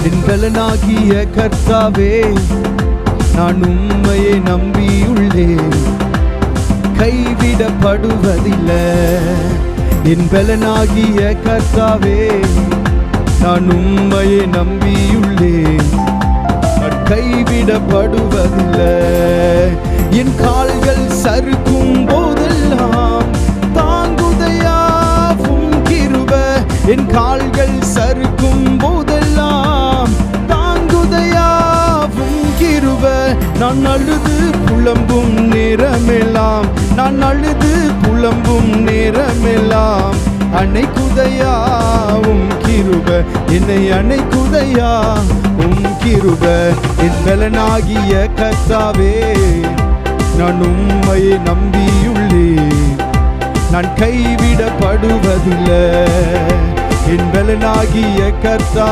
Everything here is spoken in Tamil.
என் பலனாகிய கர்த்தாவே, நான் உம்மையை நம்பியுள்ளேன், கைவிடப்படுவதில்லை. என் பலனாகிய கர்த்தாவே, நான் உம்மையை நம்பியுள்ளேன், நான் கைவிடப்படுவதில்லை. என் கால்கள் சறுக்கும் போதெல்லாம் தாங்குதையா உம் கிருபை. என் கால்கள் சறுக்கும் போதெல்லாம் தாங்குதையா உம் கிருபை. நான் அழுது புலம்பும் நேரமெல்லாம், நான் அழுது புலம்பும் நேரமெல்லாம் அணைக்குதையா உம் கிருபை. என்னை அணைக்குதையா உம் கிருபை. என் பலனாகிய கர்த்தாவே, நான் உம்மையை நம்பியுள்ளேன், நான் கைவிடப்படுவதில்லை. என் பலனாகிய கர்த்தாவே,